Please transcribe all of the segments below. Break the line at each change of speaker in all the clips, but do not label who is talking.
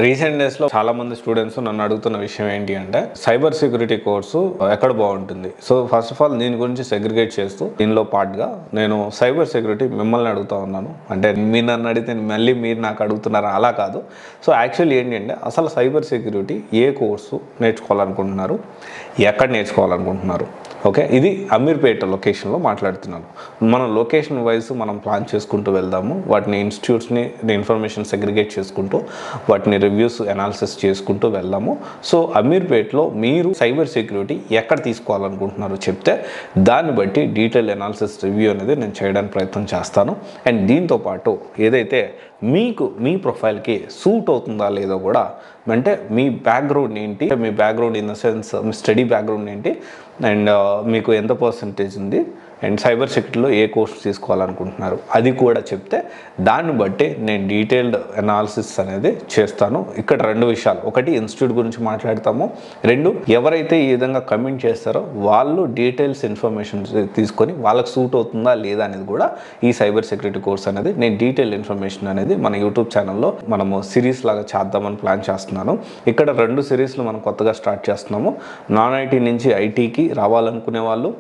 Recent డేస్లో చాలా మంది స్టూడెంట్స్ నన్ను అడుగుతున్న విషయం ఏంటి అంటే సైబర్ సెక్యూరిటీ కోర్సు ఎక్కడ బాగుంటుంది. సో ఫస్ట్ ఆఫ్ ఆల్ దీని గురించి సెగ్రిగేట్ చేస్తూ దీనిలో పార్ట్గా నేను సైబర్ సెక్యూరిటీ మిమ్మల్ని అడుగుతా ఉన్నాను. అంటే మీరు నన్ను అడిగితే మళ్ళీ మీరు నాకు అడుగుతున్నారా, అలా కాదు. సో యాక్చువల్లీ ఏంటి అంటే అసలు సైబర్ సెక్యూరిటీ ఏ కోర్సు నేర్చుకోవాలనుకుంటున్నారు, ఎక్కడ నేర్చుకోవాలనుకుంటున్నారు. ఓకే, ఇది అమీర్పేట లొకేషన్లో మాట్లాడుతున్నాను. మనం లొకేషన్ వైజ్ మనం ప్లాన్ చేసుకుంటూ వెళ్దాము. వాటిని ఇన్స్టిట్యూట్స్ని ఇన్ఫర్మేషన్ సెగ్రిగేట్ చేసుకుంటూ వాటిని రివ్యూస్ అనాలిసిస్ చేసుకుంటూ వెళ్దాము. సో అమీర్పేటలో మీరు సైబర్ సెక్యూరిటీ ఎక్కడ తీసుకోవాలనుకుంటున్నారో చెప్తే దాన్ని బట్టి డీటెయిల్ అనాలిసిస్ రివ్యూ అనేది నేను చేయడానికి ప్రయత్నం చేస్తాను. అండ్ దీంతోపాటు ఏదైతే మీకు మీ ప్రొఫైల్కి సూట్ అవుతుందా లేదో కూడా, అంటే మీ బ్యాక్గ్రౌండ్ ఏంటి, మీ బ్యాక్గ్రౌండ్ ఇన్ ద సెన్స్ మీ స్టడీ బ్యాక్గ్రౌండ్ ఏంటి, అండ్ మీకు ఎంత పర్సంటేజ్ ఉంది, అండ్ సైబర్ సెక్యూరిటీలో ఏ కోర్స్ తీసుకోవాలనుకుంటున్నారు అది కూడా చెప్తే దాన్ని బట్టి నేను డీటెయిల్డ్ అనాలిసిస్ అనేది చేస్తాను. ఇక్కడ రెండు విషయాలు, ఒకటి ఇన్స్టిట్యూట్ గురించి మాట్లాడతాము, రెండు ఎవరైతే ఈ విధంగా కమెంట్ చేస్తారో వాళ్ళు డీటెయిల్స్ ఇన్ఫర్మేషన్ తీసుకొని వాళ్ళకి సూట్ అవుతుందా లేదా అనేది కూడా ఈ సైబర్ సెక్యూరిటీ కోర్స్ అనేది నేను డీటెయిల్ ఇన్ఫర్మేషన్ అనేది మన యూట్యూబ్ ఛానల్లో మనము సిరీస్ లాగా చేద్దామని ప్లాన్ చేస్తున్నాను. ఇక్కడ 2 సిరీస్లు మనం కొత్తగా స్టార్ట్ చేస్తున్నాము. నాన్ ఐటీ నుంచి ఐటీకి రావాలనుకునే వాళ్ళు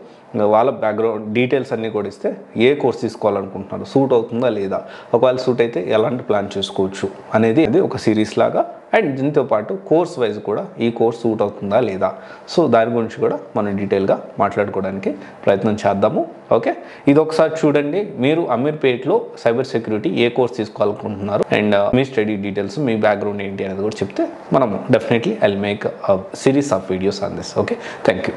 వాళ్ళ బ్యాక్గ్రౌండ్ డీటెయిల్స్ అన్నీ కూడా ఇస్తే ఏ కోర్స్ తీసుకోవాలనుకుంటున్నారు, సూట్ అవుతుందా లేదా, ఒకవేళ సూట్ అయితే ఎలాంటి ప్లాన్ చేసుకోవచ్చు అనేది ఒక సిరీస్ లాగా. అండ్ దీంతో పాటు కోర్స్ వైజ్ కూడా ఈ కోర్స్ సూట్ అవుతుందా లేదా, సో దాని గురించి కూడా మనం డీటెయిల్గా మాట్లాడుకోవడానికి ప్రయత్నం చేద్దాము. ఓకే, ఇది ఒకసారి చూడండి. మీరు అమీర్పేట్లో సైబర్ సెక్యూరిటీ ఏ కోర్స్ తీసుకోవాలనుకుంటున్నారు అండ్ మీ స్టడీ డీటెయిల్స్, మీ బ్యాక్గ్రౌండ్ ఏంటి అనేది కూడా చెప్తే మనము definitely I will make series of videos on this. Okay, thank you.